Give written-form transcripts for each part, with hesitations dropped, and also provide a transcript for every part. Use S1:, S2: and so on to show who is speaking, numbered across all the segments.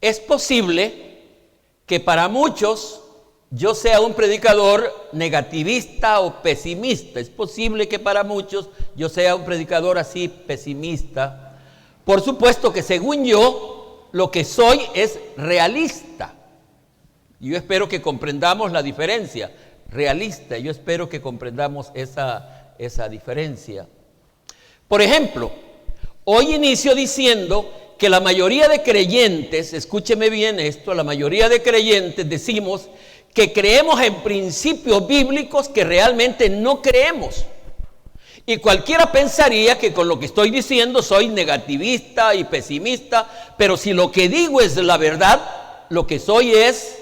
S1: Es posible que para muchos yo sea un predicador negativista o pesimista. Es posible que para muchos yo sea un predicador así pesimista. Por supuesto que según yo, lo que soy es realista. Yo espero que comprendamos la diferencia. Realista, yo espero que comprendamos esa diferencia. Por ejemplo, hoy inicio diciendo que la mayoría de creyentes, escúcheme bien esto, la mayoría de creyentes decimos que creemos en principios bíblicos que realmente no creemos. Y cualquiera pensaría que con lo que estoy diciendo soy negativista y pesimista, pero si lo que digo es la verdad, lo que soy es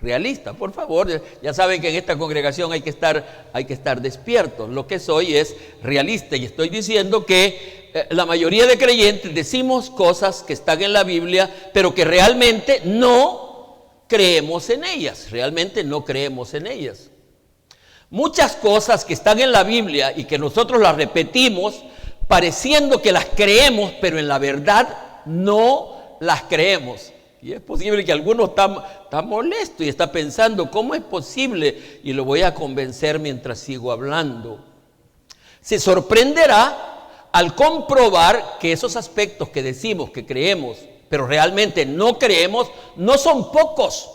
S1: realista. Por favor, ya saben que en esta congregación hay que estar despiertos. Lo que soy es realista y estoy diciendo que la mayoría de creyentes decimos cosas que están en la Biblia, pero que realmente no creemos en ellas. Realmente no creemos en ellas. Muchas cosas que están en la Biblia y que nosotros las repetimos pareciendo que las creemos, pero en la verdad no las creemos. Y es posible que alguno está molesto y está pensando, ¿cómo es posible? Y lo voy a convencer mientras sigo hablando. Se sorprenderá al comprobar que esos aspectos que decimos que creemos, pero realmente no creemos, no son pocos.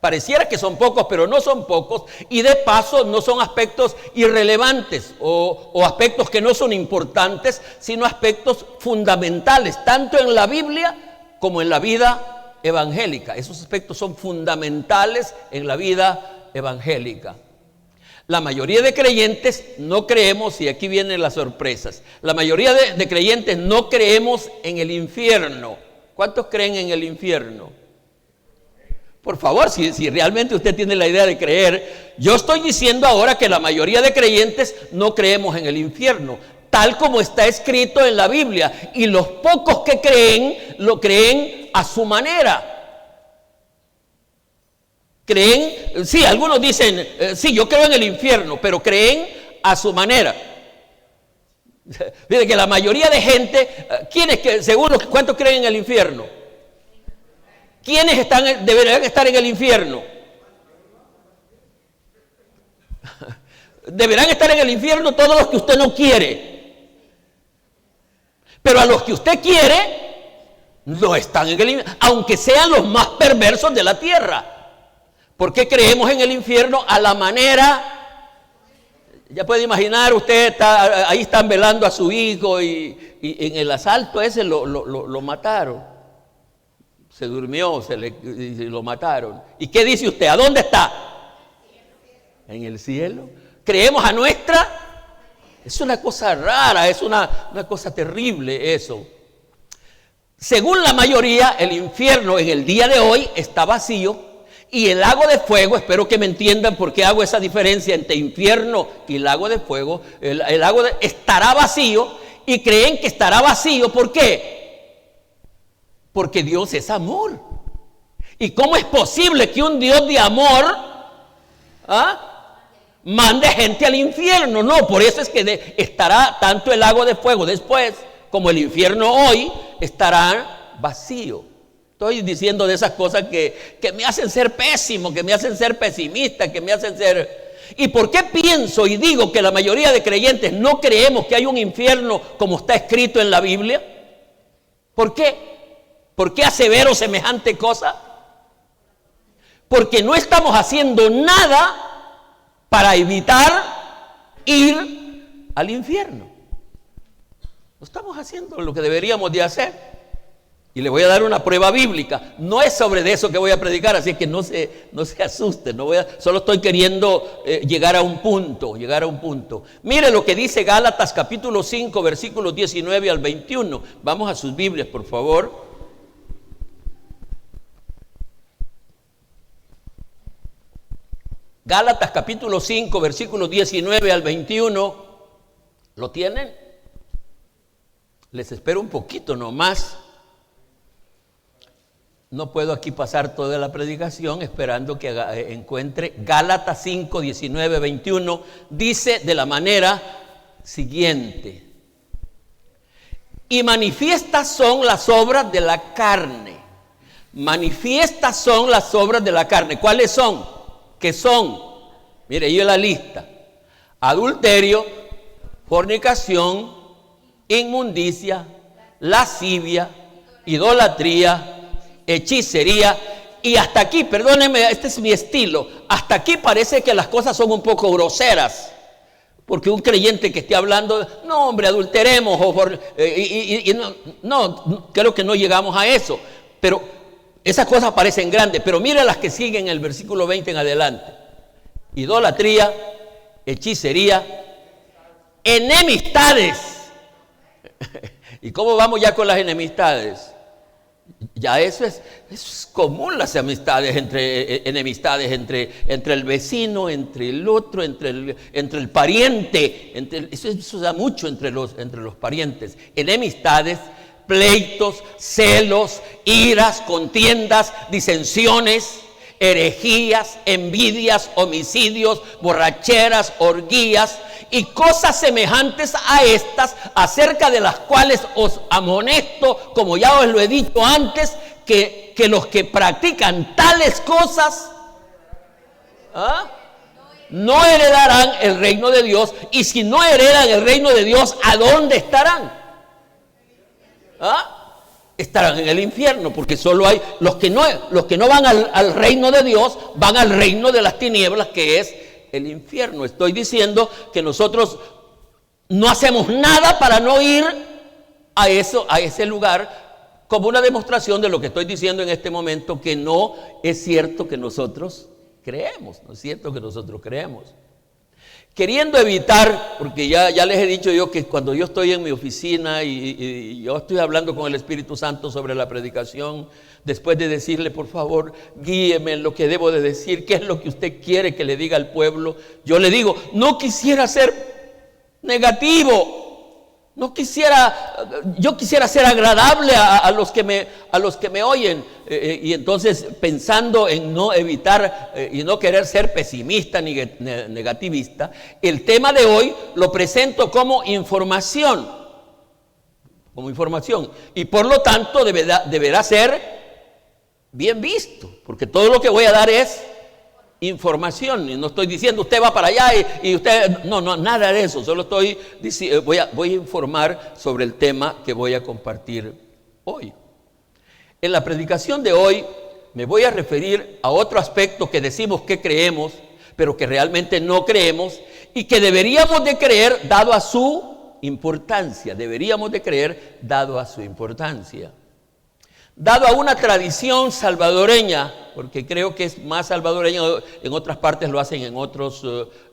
S1: Pareciera que son pocos, pero no son pocos. Y de paso no son aspectos irrelevantes o aspectos que no son importantes, sino aspectos fundamentales, tanto en la Biblia como en la vida evangélica. Esos aspectos son fundamentales en la vida evangélica. La mayoría de creyentes no creemos, y aquí vienen las sorpresas, la mayoría de creyentes no creemos en el infierno. ¿Cuántos creen en el infierno? Por favor, si realmente usted tiene la idea de creer, yo estoy diciendo ahora que la mayoría de creyentes no creemos en el infierno, tal como está escrito en la Biblia, y los pocos que creen, lo creen a su manera. Creen, sí, algunos dicen, sí, yo creo en el infierno, pero creen a su manera. Dice que la mayoría de gente, ¿quiénes que, según los cuántos creen en el infierno? ¿Quiénes deberían estar en el infierno? Deberán estar en el infierno todos los que usted no quiere. Pero a los que usted quiere, no están en el infierno, aunque sean los más perversos de la tierra. ¿Por qué creemos en el infierno a la manera? Ya puede imaginar, usted ahí están velando a su hijo y en el asalto ese lo mataron. Se durmió, y lo mataron. ¿Y qué dice usted? ¿A dónde está? En el cielo. ¿Creemos a nuestra? Es una cosa rara, es una cosa terrible eso. Según la mayoría, el infierno en el día de hoy está vacío. Y el lago de fuego, espero que me entiendan por qué hago esa diferencia entre infierno y lago de fuego. El lago estará vacío y creen que estará vacío. ¿Por qué? Porque Dios es amor. ¿Y cómo es posible que un Dios de amor mande gente al infierno? No, por eso es que estará tanto el lago de fuego después como el infierno hoy estará vacío. Estoy diciendo de esas cosas que me hacen ser pésimo, que me hacen ser pesimista, que me hacen ser... ¿Y por qué pienso y digo que la mayoría de creyentes no creemos que hay un infierno como está escrito en la Biblia? ¿Por qué? ¿Por qué asevero semejante cosa? Porque no estamos haciendo nada para evitar ir al infierno. No estamos haciendo lo que deberíamos de hacer. Y le voy a dar una prueba bíblica. No es sobre de eso que voy a predicar, así que no se asusten. Solo estoy queriendo llegar a un punto. Mire lo que dice Gálatas capítulo 5, versículos 19 al 21. Vamos a sus Biblias, por favor. Gálatas capítulo 5, versículos 19 al 21. ¿Lo tienen? Les espero un poquito nomás. No puedo aquí pasar toda la predicación esperando que encuentre. Gálatas 5, 19, 21 dice de la manera siguiente: y manifiestas son las obras de la carne. Manifiestas son las obras de la carne. ¿Cuáles son? ¿Qué son? Mire, yo la lista: adulterio, fornicación, inmundicia, lascivia, idolatría, hechicería. Y hasta aquí, perdónenme, este es mi estilo, hasta aquí parece que las cosas son un poco groseras, porque un creyente que esté hablando, no hombre, adulteremos, no, creo que no llegamos a eso, pero esas cosas parecen grandes. Pero mire las que siguen en el versículo 20 en adelante: idolatría, hechicería, enemistades. ¿Y cómo vamos ya con las enemistades? Ya eso es común, las enemistades entre el vecino, entre el otro, entre el pariente, eso da mucho entre los parientes. Enemistades, pleitos, celos, iras, contiendas, disensiones, herejías, envidias, homicidios, borracheras, orgías y cosas semejantes a estas, acerca de las cuales os amonesto, como ya os lo he dicho antes, que los que practican tales cosas no heredarán el reino de Dios. Y si no heredan el reino de Dios, ¿a dónde estarán? Estarán en el infierno, porque solo hay los que no van al reino de Dios, van al reino de las tinieblas, que es el infierno. Estoy diciendo que nosotros no hacemos nada para no ir a ese lugar, como una demostración de lo que estoy diciendo en este momento, que no es cierto que nosotros creemos, no es cierto que nosotros creemos. Queriendo evitar, porque ya les he dicho yo que cuando yo estoy en mi oficina y yo estoy hablando con el Espíritu Santo sobre la predicación, después de decirle, por favor, guíeme en lo que debo de decir, qué es lo que usted quiere que le diga al pueblo, yo le digo, no quisiera ser negativo, yo quisiera ser agradable a los que me oyen, y entonces, pensando en no evitar y no querer ser pesimista ni negativista, el tema de hoy lo presento como información, y por lo tanto deberá ser bien visto, porque todo lo que voy a dar es información, y no estoy diciendo usted va para allá y usted, no, nada de eso, solo voy a informar sobre el tema que voy a compartir hoy. En la predicación de hoy me voy a referir a otro aspecto que decimos que creemos, pero que realmente no creemos, y que deberíamos de creer dado a su importancia, dado a una tradición salvadoreña, porque creo que es más salvadoreña, en otras partes lo hacen en otros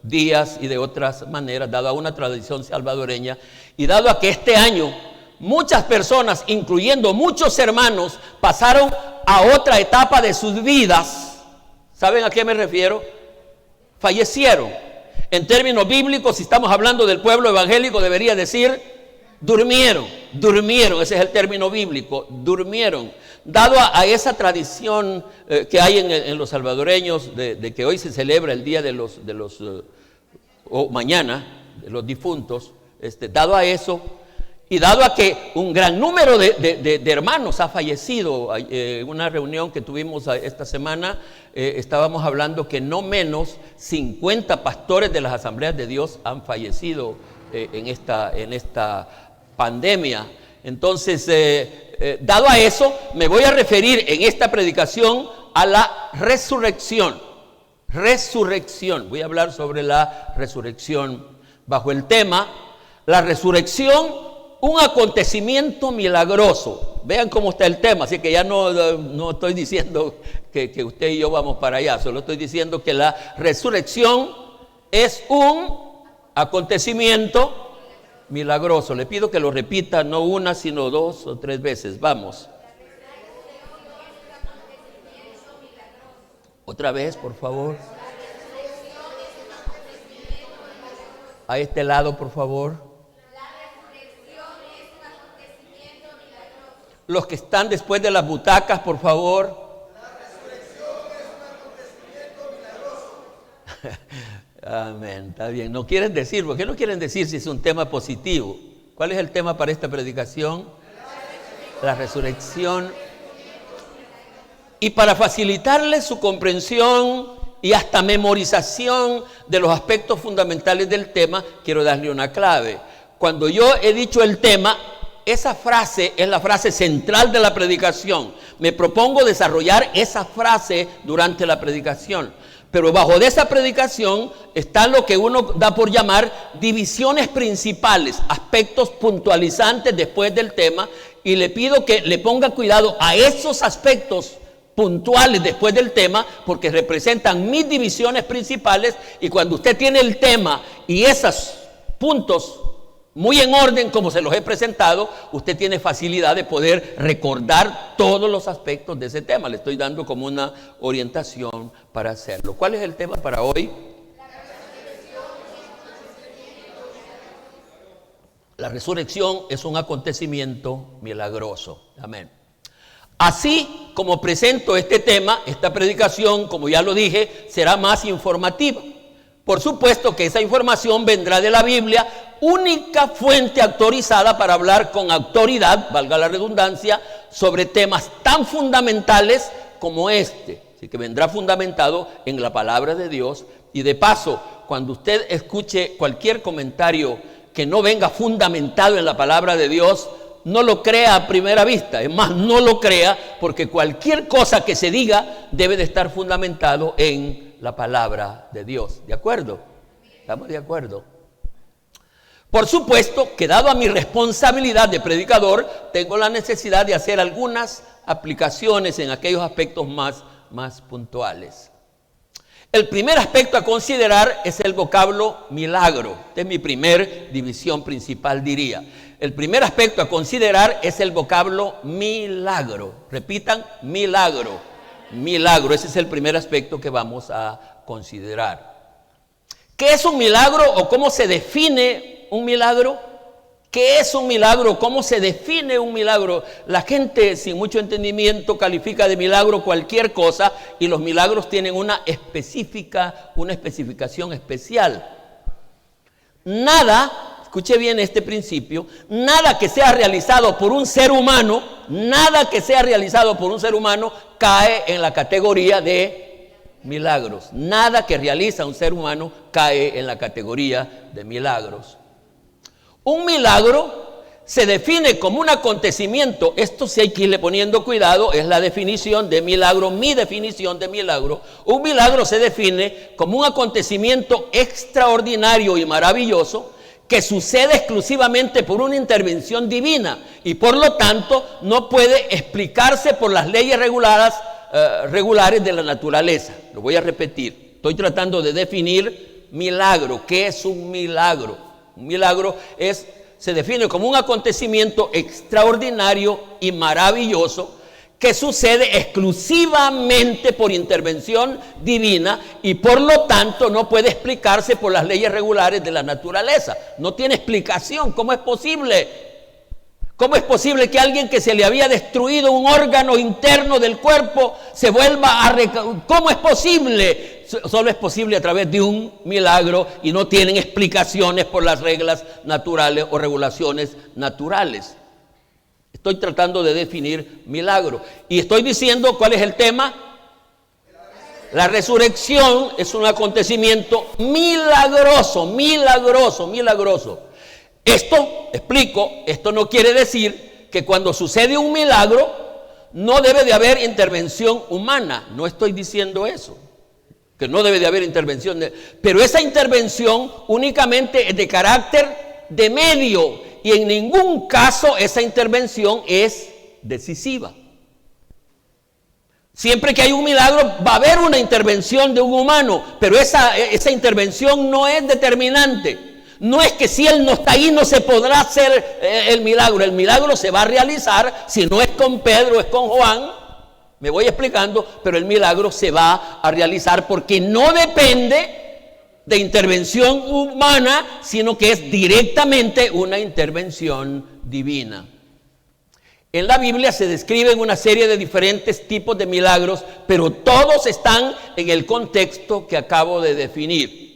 S1: días y de otras maneras, dado a una tradición salvadoreña, y dado a que este año muchas personas, incluyendo muchos hermanos, pasaron a otra etapa de sus vidas. ¿Saben a qué me refiero? Fallecieron. En términos bíblicos, si estamos hablando del pueblo evangélico, debería decir durmieron, ese es el término bíblico, durmieron. Dado a esa tradición que hay en los salvadoreños de que hoy se celebra el día o mañana, de los difuntos, dado a eso, y dado a que un gran número de hermanos ha fallecido, en una reunión que tuvimos esta semana, estábamos hablando que no menos 50 pastores de las Asambleas de Dios han fallecido en esta pandemia. Entonces, dado a eso, me voy a referir en esta predicación a la resurrección. Voy a hablar sobre la resurrección bajo el tema, la resurrección, un acontecimiento milagroso. Vean cómo está el tema, así que ya no estoy diciendo que usted y yo vamos para allá, solo estoy diciendo que la resurrección es un acontecimiento milagroso. Le pido que lo repita, no una, sino 2 o 3 veces. Vamos. Otra vez, por favor. A este lado, por favor. Los que están después de las butacas, por favor. La resurrección es un acontecimiento milagroso. Amén, está bien. No quieren decir, ¿por qué no quieren decir si es un tema positivo? ¿Cuál es el tema para esta predicación? La resurrección. Y para facilitarles su comprensión y hasta memorización de los aspectos fundamentales del tema, quiero darle una clave. Cuando yo he dicho el tema, esa frase es la frase central de la predicación. Me propongo desarrollar esa frase durante la predicación. Pero bajo de esa predicación está lo que uno da por llamar divisiones principales, aspectos puntualizantes después del tema. Y le pido que le ponga cuidado a esos aspectos puntuales después del tema, porque representan mis divisiones principales. Y cuando usted tiene el tema y esos puntos muy en orden como se los he presentado, usted tiene facilidad de poder recordar todos los aspectos de ese tema. Le estoy dando como una orientación para hacerlo. ¿Cuál es el tema para hoy? La resurrección es un acontecimiento milagroso. Amén. Así como presento este tema, esta predicación, como ya lo dije, será más informativa. Por supuesto que esa información vendrá de la Biblia, única fuente autorizada para hablar con autoridad, valga la redundancia, sobre temas tan fundamentales como este. Así que vendrá fundamentado en la palabra de Dios. Y de paso, cuando usted escuche cualquier comentario que no venga fundamentado en la palabra de Dios, no lo crea a primera vista. Es más, no lo crea, porque cualquier cosa que se diga debe de estar fundamentado en la palabra de Dios. ¿De acuerdo? ¿Estamos de acuerdo? Por supuesto que dado a mi responsabilidad de predicador, tengo la necesidad de hacer algunas aplicaciones en aquellos aspectos más puntuales. El primer aspecto a considerar es el vocablo milagro. Esta es mi primer división principal, diría. El primer aspecto a considerar es el vocablo milagro. Repitan, milagro. Milagro, ese es el primer aspecto que vamos a considerar. ¿Qué es un milagro o cómo se define un milagro? ¿Qué es un milagro? ¿Cómo se define un milagro? La gente sin mucho entendimiento califica de milagro cualquier cosa, y los milagros tienen una especificación especial. Nada, escuche bien este principio, nada que sea realizado por un ser humano, cae en la categoría de milagros. Nada que realiza un ser humano cae en la categoría de milagros. Un milagro se define como un acontecimiento. Esto sí hay que irle poniendo cuidado, es la definición de milagro, mi definición de milagro. Un milagro se define como un acontecimiento extraordinario y maravilloso que sucede exclusivamente por una intervención divina y por lo tanto no puede explicarse por las leyes regulares de la naturaleza. Lo voy a repetir. Estoy tratando de definir milagro. ¿Qué es un milagro? Un milagro se define como un acontecimiento extraordinario y maravilloso que sucede exclusivamente por intervención divina y por lo tanto no puede explicarse por las leyes regulares de la naturaleza. No tiene explicación. ¿Cómo es posible? ¿Cómo es posible que alguien que se le había destruido un órgano interno del cuerpo se vuelva a ¿Cómo es posible? Solo es posible a través de un milagro y no tienen explicaciones por las reglas naturales o regulaciones naturales. Estoy tratando de definir milagro. Y estoy diciendo cuál es el tema. La resurrección es un acontecimiento milagroso. Esto, explico, esto no quiere decir que cuando sucede un milagro no debe de haber intervención humana. No estoy diciendo eso, que no debe de haber intervención. Pero esa intervención únicamente es de carácter de medio y en ningún caso esa intervención es decisiva. Siempre que hay un milagro va a haber una intervención de un humano, pero esa intervención no es determinante. No es que si Él no está ahí no se podrá hacer el milagro. El milagro se va a realizar, si no es con Pedro, es con Juan. Me voy explicando, pero el milagro se va a realizar porque no depende de intervención humana, sino que es directamente una intervención divina. En la Biblia se describen una serie de diferentes tipos de milagros, pero todos están en el contexto que acabo de definir.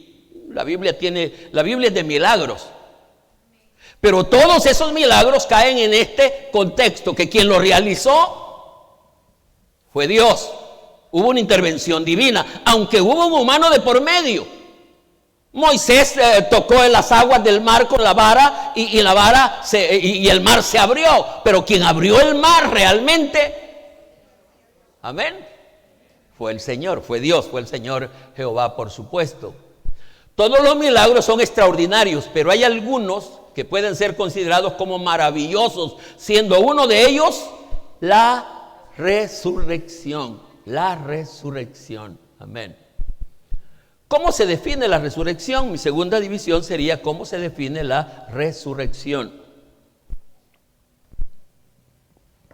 S1: La Biblia es de milagros, pero todos esos milagros caen en este contexto, que quien lo realizó fue Dios. Hubo una intervención divina, aunque hubo un humano de por medio. Moisés tocó en las aguas del mar con la vara y el mar se abrió, pero quien abrió el mar realmente, amén, fue el Señor, fue Dios, fue el Señor Jehová, por supuesto. Todos los milagros son extraordinarios, pero hay algunos que pueden ser considerados como maravillosos, siendo uno de ellos la resurrección, amén. ¿Cómo se define la resurrección? Mi segunda división sería ¿cómo se define la resurrección?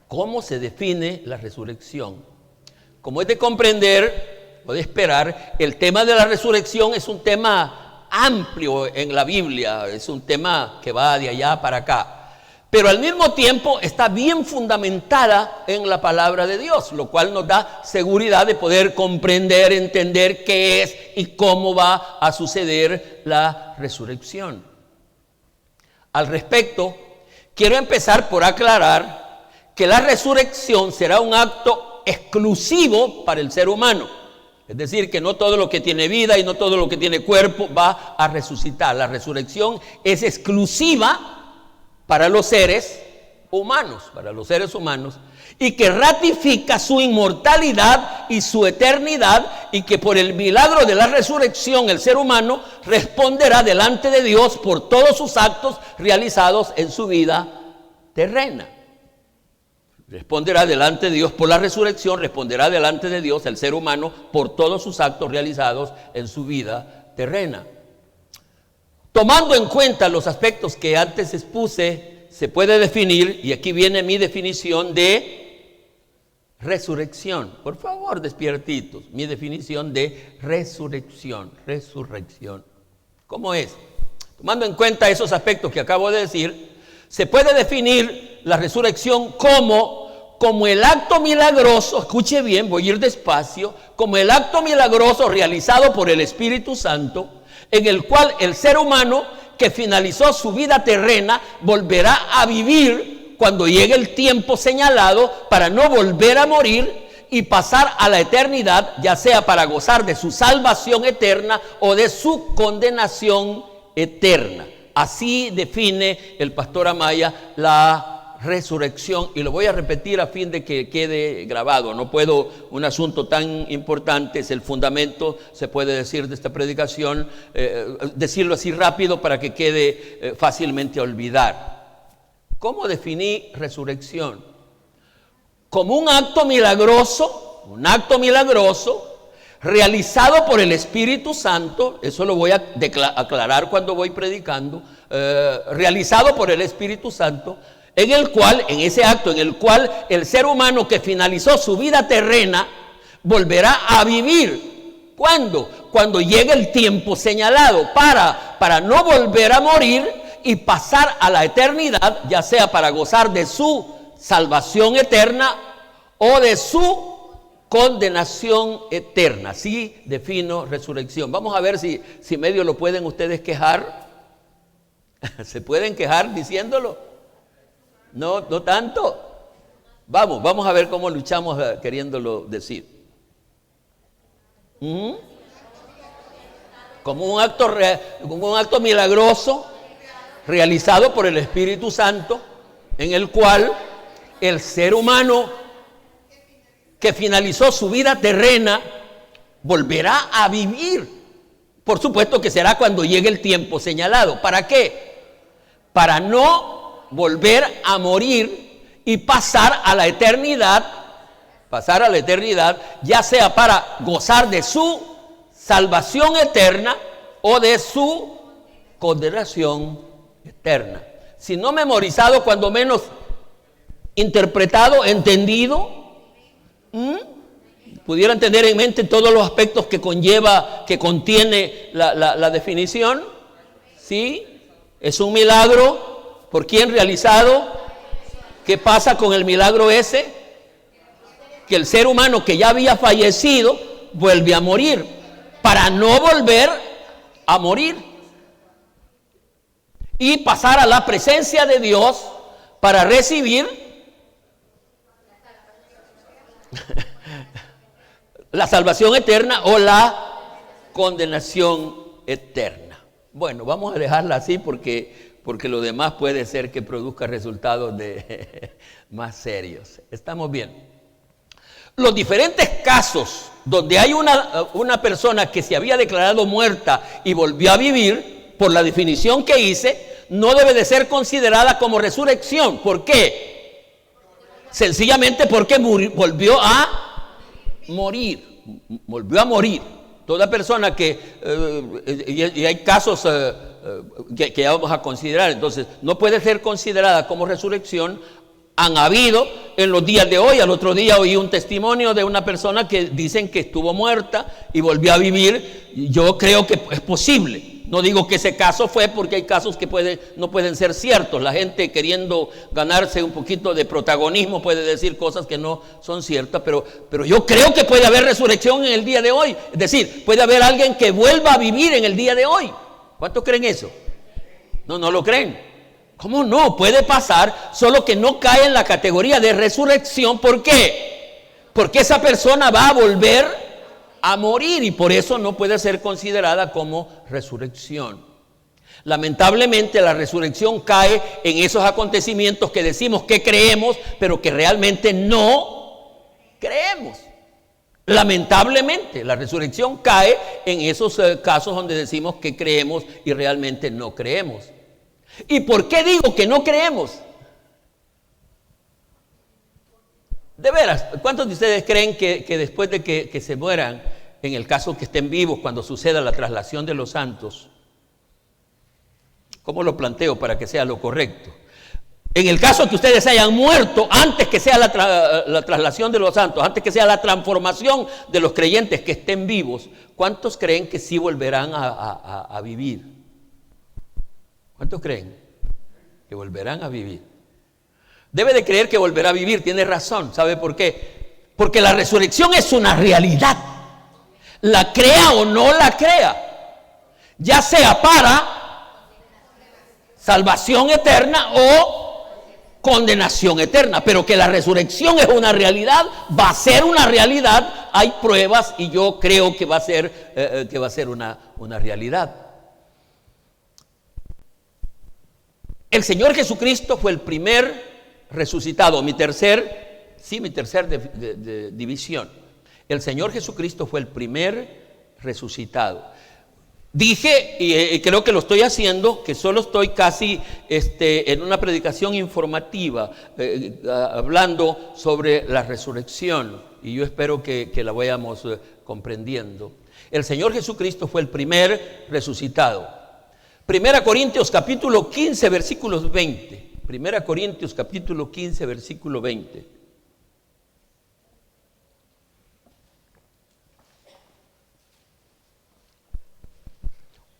S1: ¿Cómo se define la resurrección? Como es de comprender o de esperar, el tema de la resurrección es un tema amplio en la Biblia, es un tema que va de allá para acá. Pero al mismo tiempo está bien fundamentada en la palabra de Dios, lo cual nos da seguridad de poder comprender, entender qué es y cómo va a suceder la resurrección. Al respecto, quiero empezar por aclarar que la resurrección será un acto exclusivo para el ser humano. Es decir, que no todo lo que tiene vida y no todo lo que tiene cuerpo va a resucitar. La resurrección es exclusiva para los seres humanos, y que ratifica su inmortalidad y su eternidad, y que por el milagro de la resurrección el ser humano responderá delante de Dios por todos sus actos realizados en su vida terrena. Responderá delante de Dios por la resurrección, responderá delante de Dios el ser humano por todos sus actos realizados en su vida terrena. Tomando en cuenta los aspectos que antes expuse, se puede definir, y aquí viene mi definición de resurrección. Por favor, despiertitos, mi definición de resurrección. ¿Cómo es? Tomando en cuenta esos aspectos que acabo de decir, se puede definir la resurrección como el acto milagroso, escuche bien, voy a ir despacio, como el acto milagroso realizado por el Espíritu Santo, en el cual el ser humano que finalizó su vida terrena volverá a vivir cuando llegue el tiempo señalado para no volver a morir y pasar a la eternidad, ya sea para gozar de su salvación eterna o de su condenación eterna. Así define el pastor Amaya la resurrección, y lo voy a repetir a fin de que quede grabado. No puedo, un asunto tan importante, es el fundamento, se puede decir, de esta predicación, decirlo así rápido para que quede fácilmente olvidar. ¿Cómo definí resurrección? Como un acto milagroso realizado por el Espíritu Santo. Eso lo voy a aclarar cuando voy predicando. Realizado por el Espíritu Santo, en ese acto en el cual el ser humano que finalizó su vida terrena volverá a vivir. ¿Cuándo? Cuando llegue el tiempo señalado para no volver a morir y pasar a la eternidad, ya sea para gozar de su salvación eterna o de su condenación eterna. Así defino resurrección. Vamos a ver si medio lo pueden ustedes quejar. ¿Se pueden quejar diciéndolo? No tanto. Vamos a ver cómo luchamos queriéndolo decir. Como un acto milagroso realizado por el Espíritu Santo, en el cual el ser humano que finalizó su vida terrena volverá a vivir. Por supuesto que será cuando llegue el tiempo señalado. ¿Para qué? Para no volver a morir y pasar a la eternidad, ya sea para gozar de su salvación eterna o de su condenación eterna. Si no memorizado, cuando menos interpretado, entendido, pudieran tener en mente todos los aspectos que contiene la definición. ¿Sí? Es un milagro. ¿Por quién realizado? ¿Qué pasa con el milagro ese? Que el ser humano que ya había fallecido vuelve a morir, para no volver a morir y pasar a la presencia de Dios para recibir la salvación eterna o la condenación eterna. Bueno, vamos a dejarla así porque lo demás puede ser que produzca resultados más serios. ¿Estamos bien? Los diferentes casos donde hay una persona que se había declarado muerta y volvió a vivir, por la definición que hice, no debe de ser considerada como resurrección. ¿Por qué? Sencillamente porque volvió a morir. Volvió a morir. Toda persona y hay casos que ya vamos a considerar, entonces no puede ser considerada como resurrección. Han habido en los días de hoy, al otro día oí un testimonio de una persona que dicen que estuvo muerta y volvió a vivir. Yo creo que es posible. No digo que ese caso fue, porque hay casos que no pueden ser ciertos. La gente, queriendo ganarse un poquito de protagonismo, puede decir cosas que no son ciertas, pero yo creo que puede haber resurrección en el día de hoy. Es decir, puede haber alguien que vuelva a vivir en el día de hoy. ¿Cuántos creen eso? No lo creen. ¿Cómo no? Puede pasar, solo que no cae en la categoría de resurrección. ¿Por qué? Porque esa persona va a volver a morir y por eso no puede ser considerada como resurrección. Lamentablemente la resurrección cae en esos acontecimientos que decimos que creemos, pero que realmente no creemos. Lamentablemente la resurrección cae en esos casos donde decimos que creemos y realmente no creemos. ¿Y por qué digo que no creemos? De veras, ¿cuántos de ustedes creen que después de que se mueran, en el caso que estén vivos, cuando suceda la traslación de los santos? ¿Cómo lo planteo para que sea lo correcto? En el caso que ustedes hayan muerto antes que sea la traslación de los santos, antes que sea la transformación de los creyentes que estén vivos, ¿cuántos creen que sí volverán a vivir? ¿Cuántos creen que volverán a vivir? Debe de creer que volverá a vivir, tiene razón. ¿Sabe por qué? Porque la resurrección es una realidad. La crea o no la crea, ya sea para salvación eterna o condenación eterna, pero que la resurrección es una realidad, va a ser una realidad. Hay pruebas y yo creo que va a ser una realidad. El Señor Jesucristo fue el primer resucitado. Mi tercer división. El Señor Jesucristo fue el primer resucitado. Dije, y creo que lo estoy haciendo, que solo estoy casi en una predicación informativa, hablando sobre la resurrección, y yo espero que la vayamos comprendiendo. El Señor Jesucristo fue el primer resucitado. 1 Corintios capítulo 15, versículos 20. 1 Corintios capítulo 15, versículo 20.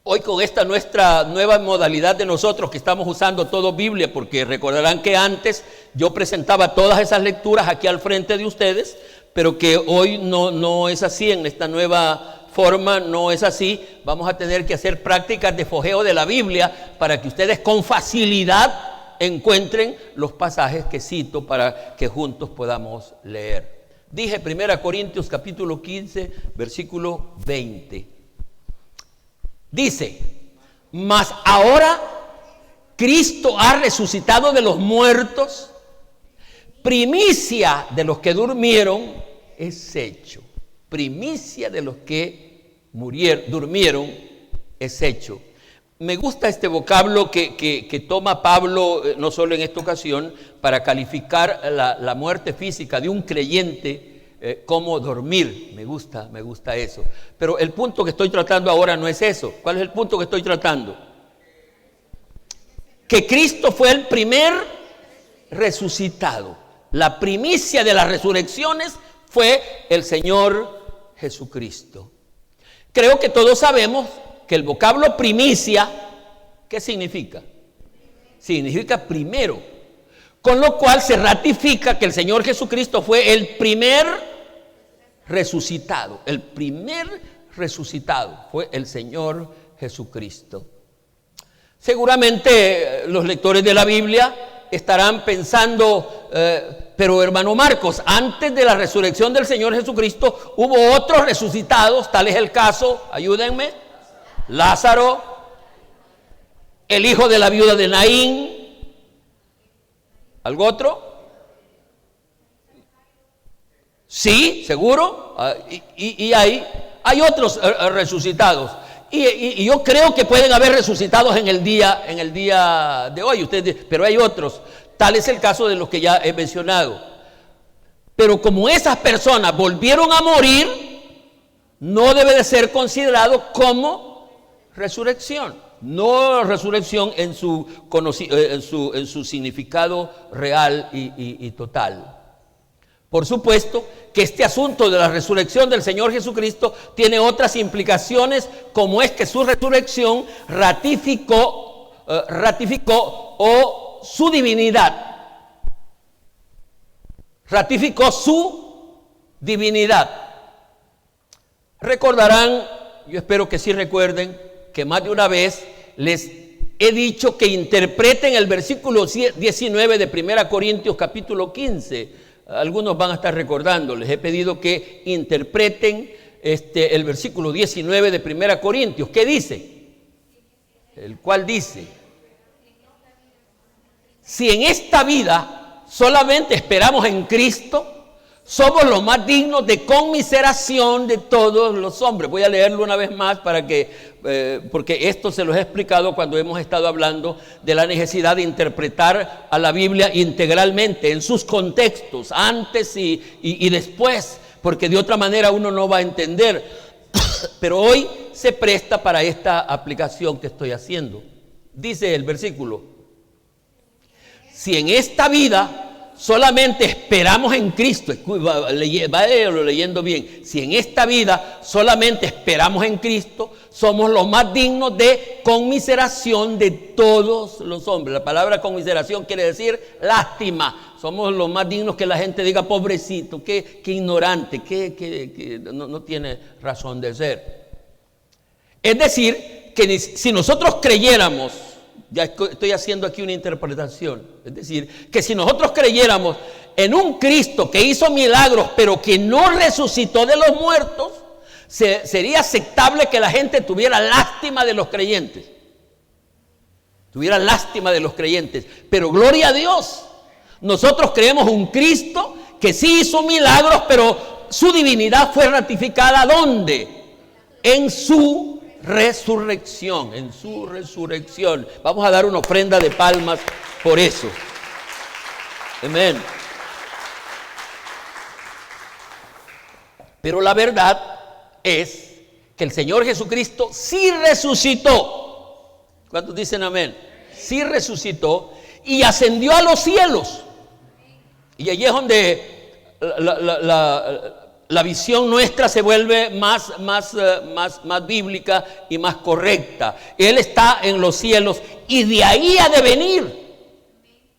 S1: Hoy con esta nuestra nueva modalidad de nosotros que estamos usando todo Biblia, porque recordarán que antes yo presentaba todas esas lecturas aquí al frente de ustedes, pero que hoy no es así, en esta nueva forma no es así. Vamos a tener que hacer prácticas de fojeo de la Biblia para que ustedes con facilidad encuentren los pasajes que cito para que juntos podamos leer. Dije 1 Corintios capítulo 15, versículo 20. Dice: mas ahora Cristo ha resucitado de los muertos, primicia de los que durmieron es hecho. Primicia de los que durmieron es hecho. Me gusta este vocablo que toma Pablo, no solo en esta ocasión, para calificar la muerte física de un creyente como dormir. Me gusta eso. Pero el punto que estoy tratando ahora no es eso. ¿Cuál es el punto que estoy tratando? Que Cristo fue el primer resucitado. La primicia de las resurrecciones fue el Señor Jesucristo. Creo que todos sabemos que el vocablo primicia, ¿qué significa? Significa primero. Con lo cual se ratifica que el Señor Jesucristo fue el primer resucitado. El primer resucitado fue el Señor Jesucristo. Seguramente los lectores de la Biblia estarán pensando, pero hermano Marcos, antes de la resurrección del Señor Jesucristo hubo otros resucitados, tal es el caso, ayúdenme, Lázaro, el hijo de la viuda de Naín, ¿algo otro? Sí, seguro, y hay otros resucitados. Y yo creo que pueden haber resucitados en el día de hoy, pero hay otros. Tal es el caso de los que ya he mencionado. Pero como esas personas volvieron a morir, no debe de ser considerado como resurrección. No resurrección en su significado real y total. Por supuesto que este asunto de la resurrección del Señor Jesucristo tiene otras implicaciones, como es que su resurrección ratificó su divinidad. Ratificó su divinidad. Recordarán, yo espero que sí recuerden, que más de una vez les he dicho que interpreten el versículo 19 de 1 Corintios capítulo 15. Algunos van a estar recordando, les he pedido que interpreten el versículo 19 de 1 Corintios. ¿Qué dice? El cual dice: si en esta vida solamente esperamos en Cristo, somos los más dignos de conmiseración de todos los hombres. Voy a leerlo una vez más porque esto se los he explicado cuando hemos estado hablando de la necesidad de interpretar a la Biblia integralmente, en sus contextos, antes y después, porque de otra manera uno no va a entender. Pero hoy se presta para esta aplicación que estoy haciendo. Dice el versículo: si en esta vida solamente esperamos en Cristo, váyalo leyendo bien, si en esta vida solamente esperamos en Cristo, somos los más dignos de conmiseración de todos los hombres. La palabra conmiseración quiere decir lástima. Somos los más dignos que la gente diga pobrecito, qué ignorante, que no tiene razón de ser. Es decir, que si nosotros creyéramos, ya estoy haciendo aquí una interpretación, es decir, que si nosotros creyéramos en un Cristo que hizo milagros, pero que no resucitó de los muertos, sería aceptable que la gente tuviera lástima de los creyentes. Tuviera lástima de los creyentes. Pero gloria a Dios, nosotros creemos un Cristo que sí hizo milagros, pero su divinidad fue ratificada ¿dónde? En su resurrección, en su resurrección. Vamos a dar una ofrenda de palmas por eso. Amén. Pero la verdad es que el Señor Jesucristo sí resucitó. ¿Cuántos dicen amén? Sí resucitó y ascendió a los cielos. Y allí es donde la visión nuestra se vuelve más bíblica y más correcta. Él está en los cielos y de ahí ha de venir.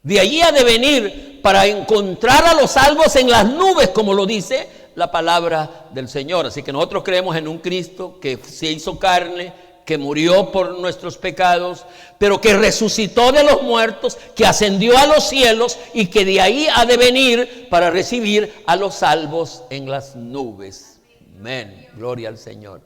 S1: De allí ha de venir para encontrar a los salvos en las nubes, como lo dice la palabra del Señor. Así que nosotros creemos en un Cristo que se hizo carne, que murió por nuestros pecados, pero que resucitó de los muertos, que ascendió a los cielos y que de ahí ha de venir para recibir a los salvos en las nubes. Amén. Gloria al Señor.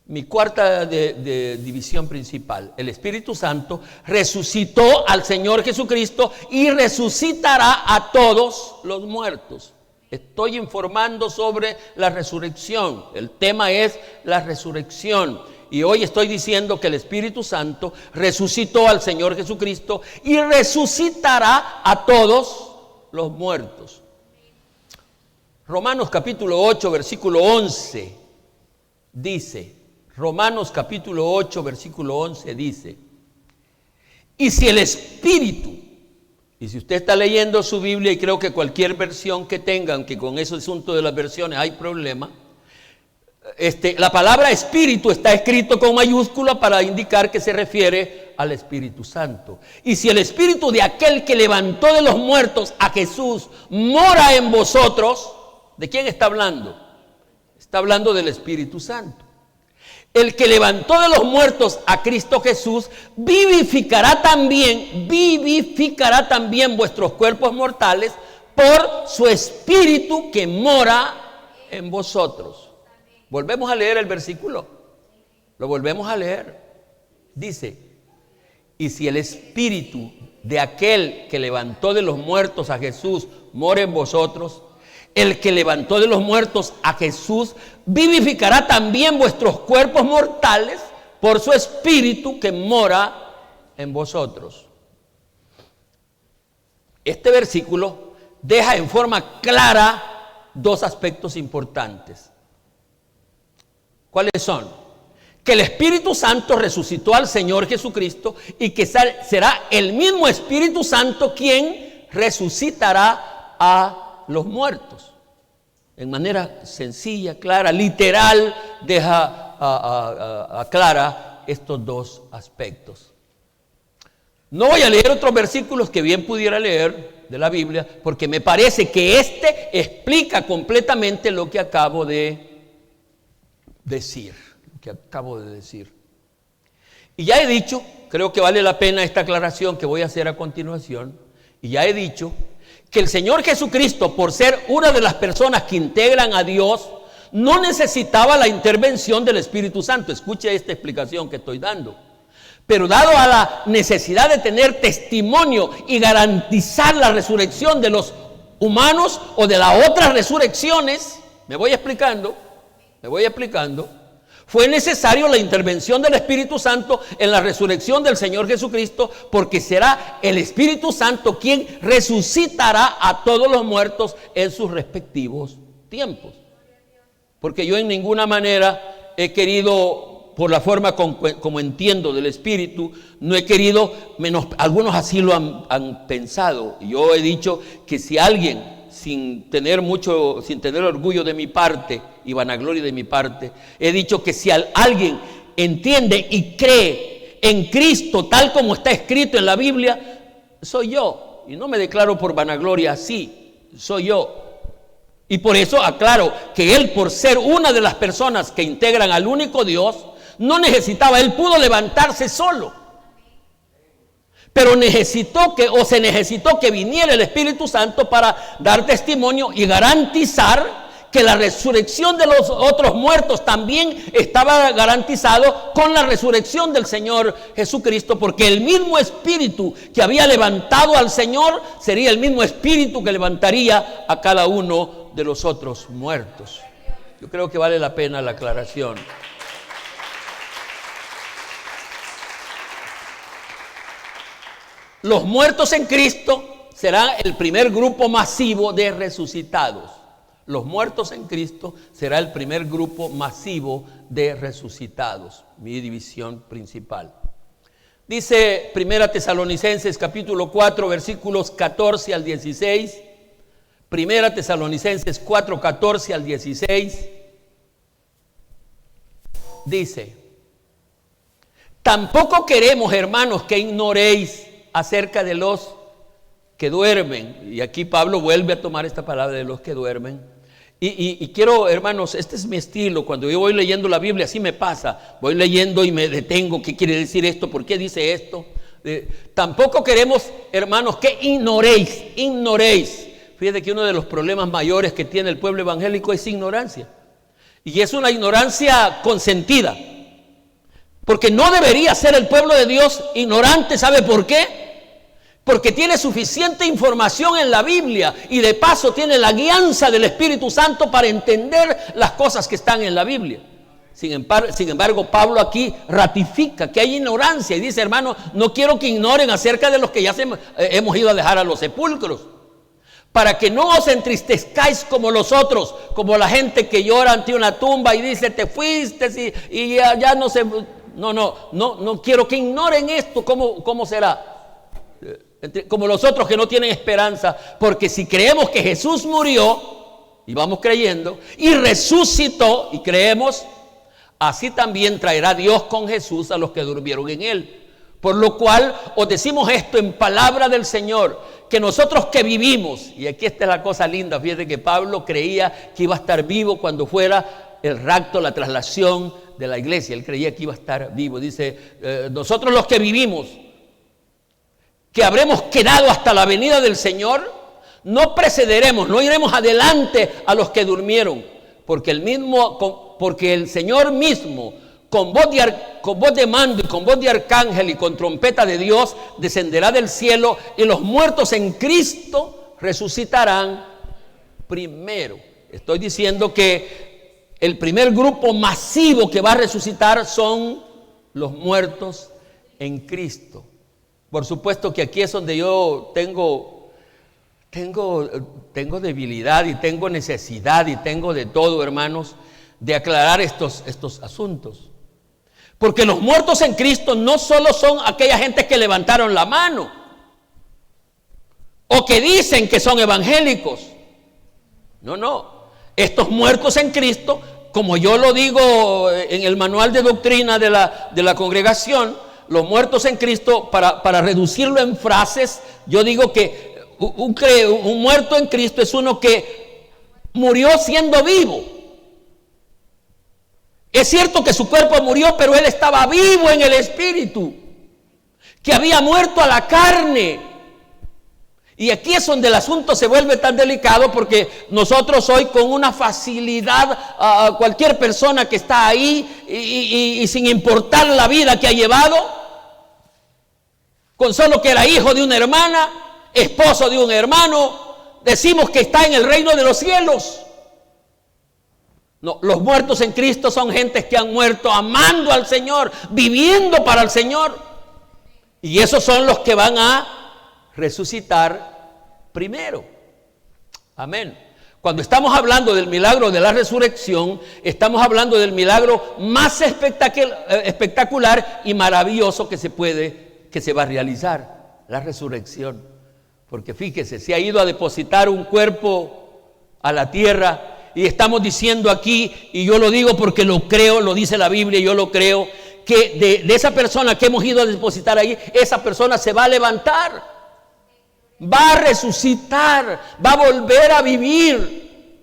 S1: Mi cuarta división principal: el Espíritu Santo resucitó al Señor Jesucristo y resucitará a todos los muertos. Estoy informando sobre la resurrección. El tema es la resurrección. y hoy estoy diciendo que el Espíritu Santo resucitó al Señor Jesucristo y resucitará a todos los muertos. Romanos capítulo 8, versículo 11 dice, Romanos capítulo 8, versículo 11 dice, y si el Espíritu, y si usted está leyendo su Biblia, y creo que cualquier versión que tengan, que con ese asunto de las versiones hay problema, la palabra Espíritu está escrito con mayúscula para indicar que se refiere al Espíritu Santo. Y si el Espíritu de aquel que levantó de los muertos a Jesús mora en vosotros, ¿de quién está hablando? Está hablando del Espíritu Santo. El que levantó de los muertos a Cristo Jesús vivificará también vuestros cuerpos mortales por su Espíritu que mora en vosotros. Volvemos a leer el versículo. Lo volvemos a leer. Dice, y si el Espíritu de aquel que levantó de los muertos a Jesús mora en vosotros, el que levantó de los muertos a Jesús vivificará también vuestros cuerpos mortales por su Espíritu que mora en vosotros. Este versículo deja en forma clara dos aspectos importantes. ¿Cuáles son? Que el Espíritu Santo resucitó al Señor Jesucristo y que será el mismo Espíritu Santo quien resucitará a los muertos. En manera sencilla, clara, literal, deja aclara estos dos aspectos. No voy a leer otros versículos que bien pudiera leer de la Biblia, porque me parece que explica completamente lo que acabo de decir. Y ya he dicho, creo que vale la pena esta aclaración que voy a hacer a continuación, y ya he dicho que el Señor Jesucristo, por ser una de las personas que integran a Dios, no necesitaba la intervención del Espíritu Santo. Escuche esta explicación que estoy dando. Pero dado a la necesidad de tener testimonio y garantizar la resurrección de los humanos o de las otras resurrecciones, me voy explicando, fue necesario la intervención del Espíritu Santo en la resurrección del Señor Jesucristo, porque será el Espíritu Santo quien resucitará a todos los muertos en sus respectivos tiempos. Porque yo en ninguna manera he querido, por la forma como entiendo del Espíritu, no he querido, algunos así lo han pensado. Yo he dicho que si alguien, sin tener orgullo de mi parte y vanagloria de mi parte, he dicho que si alguien entiende y cree en Cristo tal como está escrito en la Biblia, soy yo. Y no me declaro por vanagloria, sí, soy yo. Y por eso aclaro que él, por ser una de las personas que integran al único Dios, no necesitaba, él pudo levantarse solo. Pero se necesitó que viniera el Espíritu Santo para dar testimonio y garantizar que la resurrección de los otros muertos también estaba garantizado con la resurrección del Señor Jesucristo, porque el mismo Espíritu que había levantado al Señor sería el mismo Espíritu que levantaría a cada uno de los otros muertos. Yo creo que vale la pena la aclaración. Los muertos en Cristo serán el primer grupo masivo de resucitados. Los muertos en Cristo será el primer grupo masivo de resucitados. Mi división principal. Dice 1 Tesalonicenses capítulo 4 versículos 14 al 16. 1 Tesalonicenses 4, 14 al 16. Dice: tampoco queremos, hermanos, que ignoréis acerca de los que duermen. Y aquí Pablo vuelve a tomar esta palabra de los que duermen. Y quiero, hermanos, este es mi estilo. Cuando yo voy leyendo la Biblia, así me pasa. Voy leyendo y me detengo. ¿Qué quiere decir esto? ¿Por qué dice esto? Tampoco queremos, hermanos, que ignoréis. Fíjate que uno de los problemas mayores que tiene el pueblo evangélico es ignorancia. Y es una ignorancia consentida. Porque no debería ser el pueblo de Dios ignorante. ¿Sabe por qué? Porque tiene suficiente información en la Biblia y de paso tiene la guianza del Espíritu Santo para entender las cosas que están en la Biblia. Sin embargo, Pablo aquí ratifica que hay ignorancia y dice, hermano, no quiero que ignoren acerca de los que ya hemos ido a dejar a los sepulcros, para que no os entristezcáis como los otros, como la gente que llora ante una tumba y dice, te fuiste y ya no sé. No quiero que ignoren esto. ¿Cómo será? Como los otros que no tienen esperanza, porque si creemos que Jesús murió, y vamos creyendo, y resucitó, y creemos, así también traerá Dios con Jesús a los que durmieron en él. Por lo cual os decimos esto en palabra del Señor, que nosotros que vivimos, y aquí está la cosa linda, fíjate que Pablo creía que iba a estar vivo cuando fuera el rapto, la traslación de la iglesia. Él creía que iba a estar vivo. Dice, nosotros los que vivimos, que habremos quedado hasta la venida del Señor, no precederemos, no iremos adelante a los que durmieron, porque el Señor mismo, con voz de mando y con voz de arcángel y con trompeta de Dios, descenderá del cielo, y los muertos en Cristo resucitarán primero. Estoy diciendo que el primer grupo masivo que va a resucitar son los muertos en Cristo. Por supuesto que aquí es donde yo tengo debilidad y tengo necesidad y tengo de todo, hermanos, de aclarar estos asuntos. Porque los muertos en Cristo no solo son aquella gente que levantaron la mano o que dicen que son evangélicos. No. Estos muertos en Cristo, como yo lo digo en el manual de doctrina de la congregación, los muertos en Cristo, para reducirlo en frases, yo digo que un muerto en Cristo es uno que murió siendo vivo. Es cierto que su cuerpo murió, pero él estaba vivo en el espíritu, que había muerto a la carne. Y aquí es donde el asunto se vuelve tan delicado, porque nosotros hoy con una facilidad a cualquier persona que está ahí y sin importar la vida que ha llevado, con solo que era hijo de una hermana, esposo de un hermano, decimos que está en el reino de los cielos. No, los muertos en Cristo son gentes que han muerto amando al Señor, viviendo para el Señor. Y esos son los que van a resucitar primero. Amén. Cuando estamos hablando del milagro de la resurrección, estamos hablando del milagro más espectacular y maravilloso que se va a realizar, la resurrección. Porque fíjese, se ha ido a depositar un cuerpo a la tierra. Y estamos diciendo aquí, y yo lo digo porque lo creo, lo dice la Biblia, y yo lo creo, que de esa persona que hemos ido a depositar ahí, esa persona se va a levantar, va a resucitar, va a volver a vivir.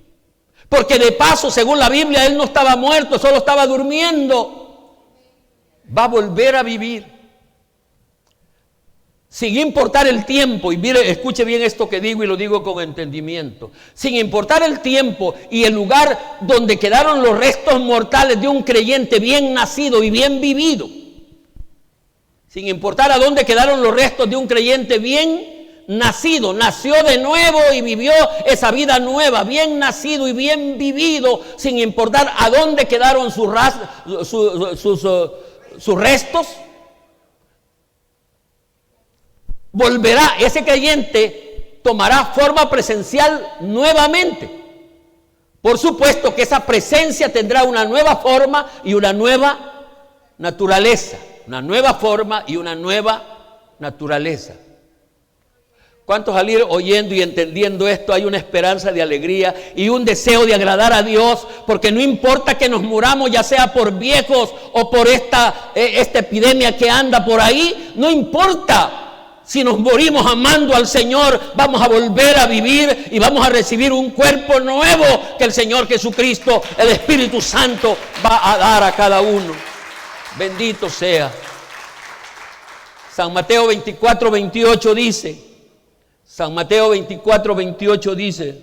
S1: Porque de paso, según la Biblia, él no estaba muerto, solo estaba durmiendo. Va a volver a vivir. Sin importar el tiempo, y mire, escuche bien esto que digo y lo digo con entendimiento. Sin importar el tiempo y el lugar donde quedaron los restos mortales de un creyente bien nacido y bien vivido. Sin importar a dónde quedaron los restos de un creyente bien nacido, nació de nuevo y vivió esa vida nueva, bien nacido y bien vivido, sin importar a dónde quedaron sus restos. Volverá, ese creyente tomará forma presencial nuevamente. Por supuesto que esa presencia tendrá una nueva forma y una nueva naturaleza. Una nueva forma y una nueva naturaleza. ¿Cuántos al ir oyendo y entendiendo esto hay una esperanza de alegría y un deseo de agradar a Dios? Porque no importa que nos muramos, ya sea por viejos o por esta epidemia que anda por ahí, no importa. Si nos morimos amando al Señor, vamos a volver a vivir y vamos a recibir un cuerpo nuevo que el Señor Jesucristo, el Espíritu Santo, va a dar a cada uno. Bendito sea. San Mateo 24:28 dice, San Mateo 24:28 dice,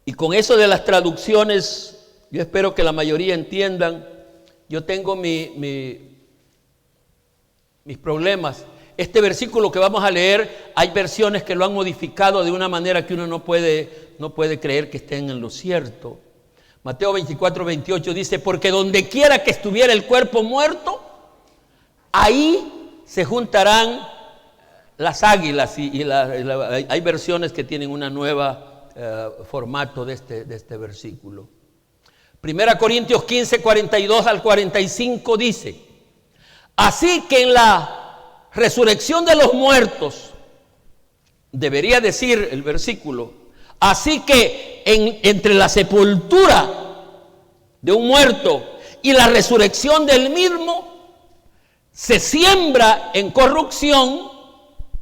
S1: y con eso de las traducciones, yo espero que la mayoría entiendan, yo tengo mis problemas. Este versículo que vamos a leer, hay versiones que lo han modificado de una manera que uno no puede creer que estén en lo cierto. Mateo 24:28 dice: porque donde quiera que estuviera el cuerpo muerto, ahí se juntarán las águilas. Hay versiones que tienen una nueva formato de este versículo. 1 Corintios 15:42 al 45 dice: así que en la resurrección de los muertos, debería decir el versículo, así que entre la sepultura de un muerto y la resurrección del mismo, se siembra en corrupción,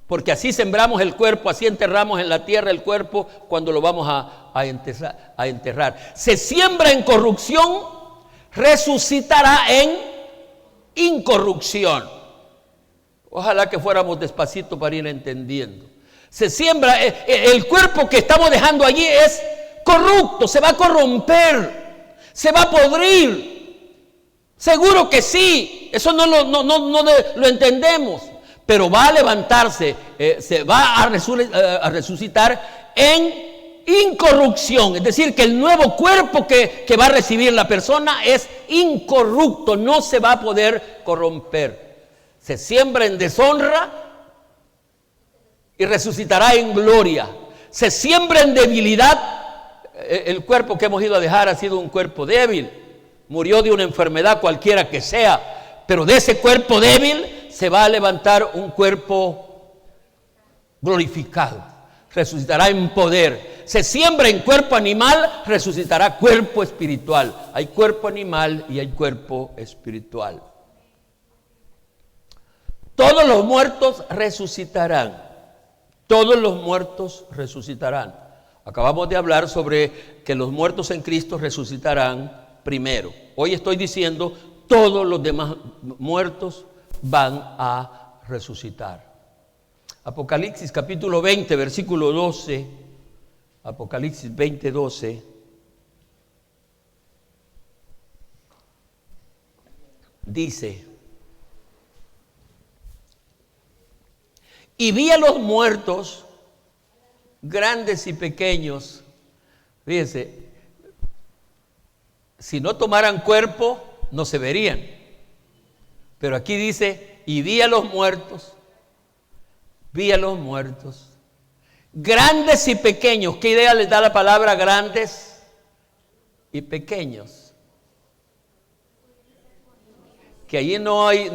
S1: porque así sembramos el cuerpo, así enterramos en la tierra el cuerpo cuando lo vamos a enterrar. Se siembra en corrupción, resucitará en incorrupción. Ojalá que fuéramos despacito para ir entendiendo. Se siembra, el cuerpo que estamos dejando allí es corrupto, se va a corromper, se va a podrir. Seguro que sí, eso no lo entendemos, pero va a levantarse, se va a resucitar en incorrupción. Es decir, que el nuevo cuerpo que va a recibir la persona es incorrupto, no se va a poder corromper. Se siembra en deshonra y resucitará en gloria. Se siembra en debilidad. El cuerpo que hemos ido a dejar ha sido un cuerpo débil. Murió de una enfermedad cualquiera que sea. Pero de ese cuerpo débil se va a levantar un cuerpo glorificado. Resucitará en poder. Se siembra en cuerpo animal, resucitará cuerpo espiritual. Hay cuerpo animal y hay cuerpo espiritual. Todos los muertos resucitarán. Todos los muertos resucitarán. Acabamos de hablar sobre que los muertos en Cristo resucitarán primero. Hoy estoy diciendo todos los demás muertos van a resucitar. Apocalipsis capítulo 20, versículo 12. Apocalipsis 20, 12. Dice: y vi a los muertos, grandes y pequeños. Fíjense, si no tomaran cuerpo, no se verían. Pero aquí dice: y vi a los muertos, grandes y pequeños. ¿Qué idea les da la palabra grandes y pequeños? Que allí no hay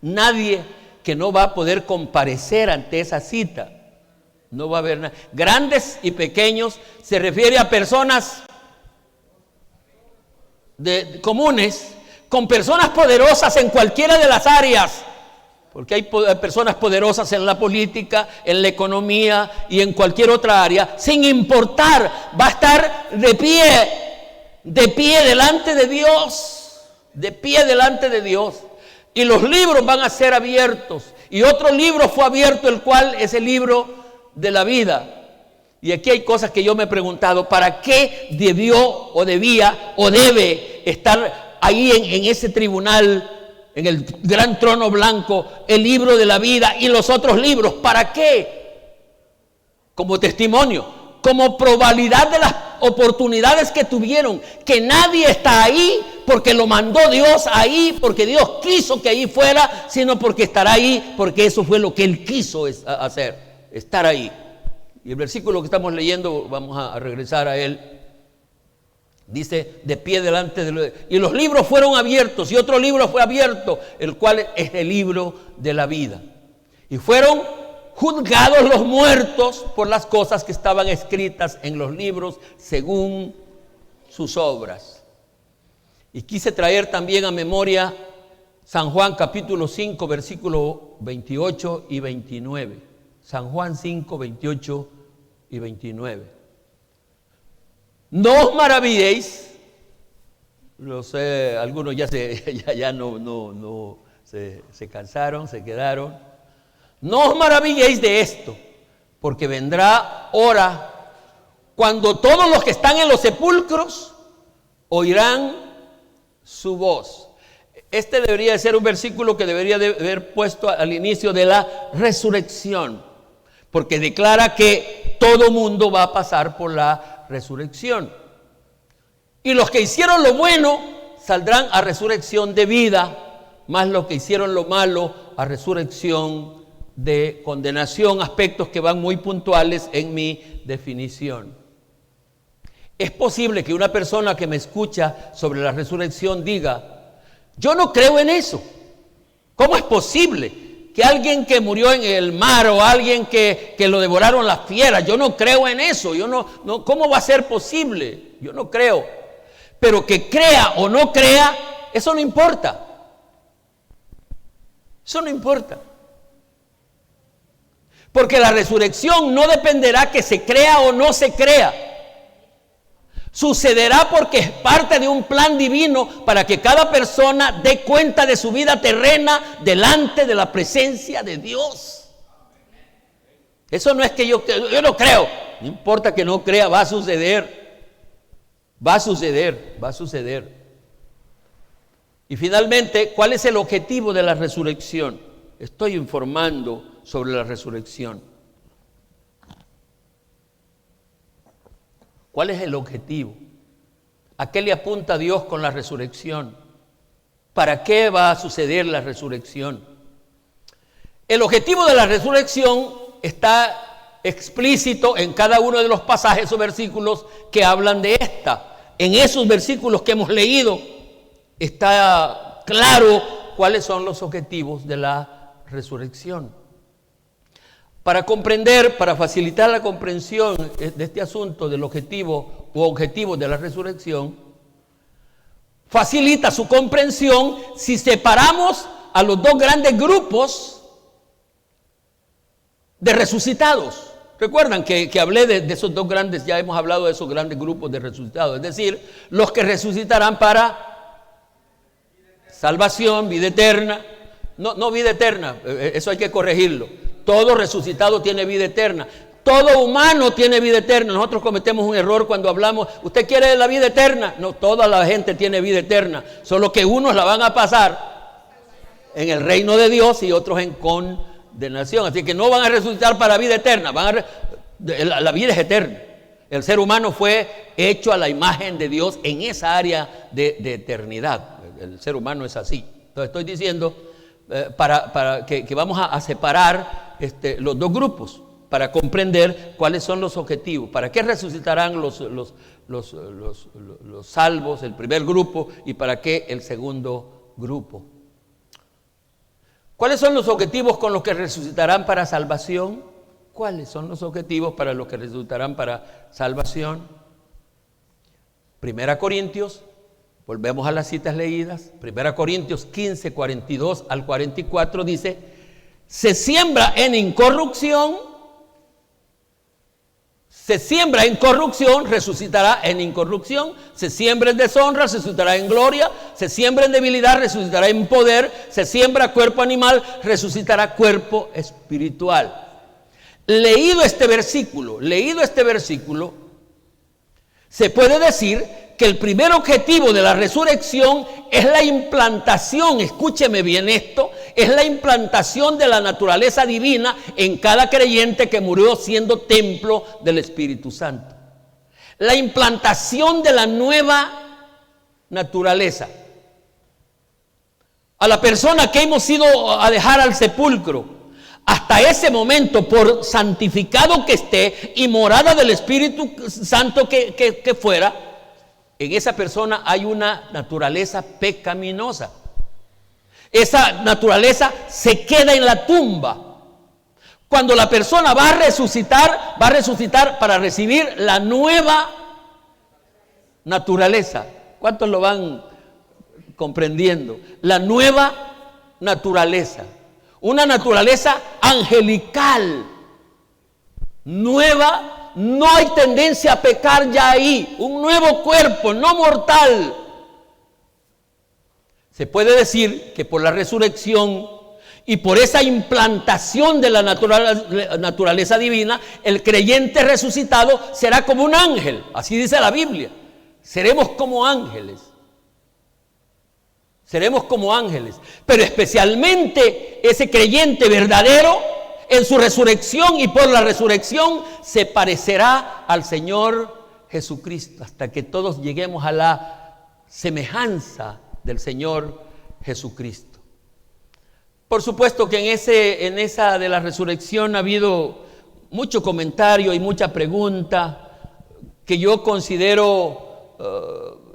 S1: nadie que no va a poder comparecer ante esa cita. No va a haber nada. Grandes y pequeños se refiere a personas comunes, con personas poderosas en cualquiera de las áreas, porque hay personas poderosas en la política, en la economía y en cualquier otra área. Sin importar, va a estar de pie delante de Dios, y los libros van a ser abiertos. Y otro libro fue abierto, el cual es el libro de la vida. Y aquí hay cosas que yo me he preguntado: ¿para qué debió o debía o debe estar ahí en ese tribunal, en el gran trono blanco, el libro de la vida y los otros libros? ¿Para qué? Como testimonio, como probabilidad de las oportunidades que tuvieron, que nadie está ahí porque lo mandó Dios ahí, porque Dios quiso que ahí fuera, sino porque estará ahí, porque eso fue lo que Él quiso hacer, estar ahí. Y el versículo que estamos leyendo, vamos a regresar a él, dice: de pie delante de y los libros fueron abiertos, y otro libro fue abierto, el cual es el libro de la vida. Y fueron juzgados los muertos por las cosas que estaban escritas en los libros según sus obras. Y quise traer también a memoria San Juan capítulo 5, versículo 28 y 29. San Juan 5, 28 y 29. No os maravilléis. Lo sé, algunos ya se cansaron, se quedaron. No os maravilléis de esto, porque vendrá hora cuando todos los que están en los sepulcros oirán su voz. Este debería de ser un versículo que debería de haber puesto al inicio de la resurrección, porque declara que todo mundo va a pasar por la resurrección. Y los que hicieron lo bueno saldrán a resurrección de vida, más los que hicieron lo malo a resurrección de condenación, aspectos que van muy puntuales en mi definición. Es posible que una persona que me escucha sobre la resurrección diga: yo no creo en eso. ¿Cómo es posible que alguien que murió en el mar o alguien que lo devoraron las fieras? Yo no creo en eso. ¿Cómo va a ser posible? Yo no creo. Pero que crea o no crea, eso no importa. Eso no importa. Porque la resurrección no dependerá que se crea o no se crea. Sucederá porque es parte de un plan divino para que cada persona dé cuenta de su vida terrena delante de la presencia de Dios. Eso no es que yo no creo. No importa que no crea, va a suceder. Va a suceder, va a suceder. Y finalmente, ¿cuál es el objetivo de la resurrección? Estoy informando sobre la resurrección. ¿Cuál es el objetivo? ¿A qué le apunta Dios con la resurrección? ¿Para qué va a suceder la resurrección? El objetivo de la resurrección está explícito en cada uno de los pasajes o versículos que hablan de esta. En esos versículos que hemos leído está claro cuáles son los objetivos de la resurrección. Para comprender, para facilitar la comprensión de este asunto del objetivo u objetivos de la resurrección, facilita su comprensión si separamos a los dos grandes grupos de resucitados. Recuerdan que hablé de esos dos grandes, ya hemos hablado de esos grandes grupos de resucitados, es decir, los que resucitarán para salvación, vida eterna. No vida eterna, eso hay que corregirlo. Todo resucitado tiene vida eterna. Todo humano tiene vida eterna. Nosotros cometemos un error cuando hablamos: ¿usted quiere la vida eterna? No, toda la gente tiene vida eterna. Solo que unos la van a pasar en el reino de Dios y otros en condenación. Así que no van a resucitar para vida eterna. La vida es eterna. El ser humano fue hecho a la imagen de Dios en esa área de eternidad. El ser humano es así. Entonces estoy diciendo para que vamos a separar los dos grupos para comprender cuáles son los objetivos. ¿Para qué resucitarán los salvos, el primer grupo, y para qué el segundo grupo? ¿Cuáles son los objetivos con los que resucitarán para salvación? ¿Cuáles son los objetivos para los que resucitarán para salvación? 1 Corintios, volvemos a las citas leídas. 1 Corintios 15, 42 al 44 dice: se siembra en incorrupción, resucitará en incorrupción. Se siembra en deshonra, resucitará en gloria. Se siembra en debilidad, resucitará en poder. Se siembra cuerpo animal, resucitará cuerpo espiritual. Leído este versículo, se puede decir que el primer objetivo de la resurrección es la implantación, escúcheme bien esto, es la implantación de la naturaleza divina en cada creyente que murió siendo templo del Espíritu Santo. La implantación de la nueva naturaleza. A la persona que hemos ido a dejar al sepulcro, hasta ese momento, por santificado que esté y morada del Espíritu Santo que fuera, en esa persona hay una naturaleza pecaminosa. Esa naturaleza se queda en la tumba. Cuando la persona va a resucitar para recibir la nueva naturaleza. ¿Cuántos lo van comprendiendo? La nueva naturaleza. Una naturaleza angelical, nueva. No hay tendencia a pecar ya ahí. Un nuevo cuerpo, no mortal. Se puede decir que por la resurrección y por esa implantación de la naturaleza divina, el creyente resucitado será como un ángel. Así dice la Biblia. Seremos como ángeles. Seremos como ángeles. Pero especialmente ese creyente verdadero, en su resurrección y por la resurrección, se parecerá al Señor Jesucristo, hasta que todos lleguemos a la semejanza del Señor Jesucristo. Por supuesto que en esa de la resurrección ha habido mucho comentario y mucha pregunta que yo considero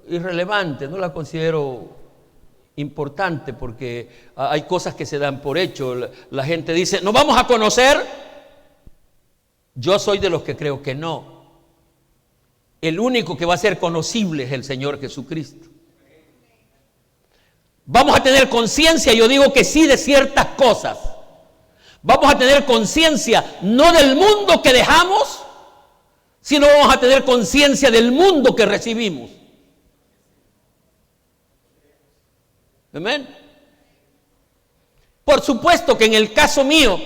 S1: irrelevante, no la considero importante, porque hay cosas que se dan por hecho. La gente dice, ¿nos vamos a conocer? Yo soy de los que creo que no. El único que va a ser conocible es el Señor Jesucristo. Vamos a tener conciencia, yo digo que sí, de ciertas cosas. Vamos a tener conciencia no del mundo que dejamos, sino vamos a tener conciencia del mundo que recibimos. Amén. Por supuesto que en el caso mío,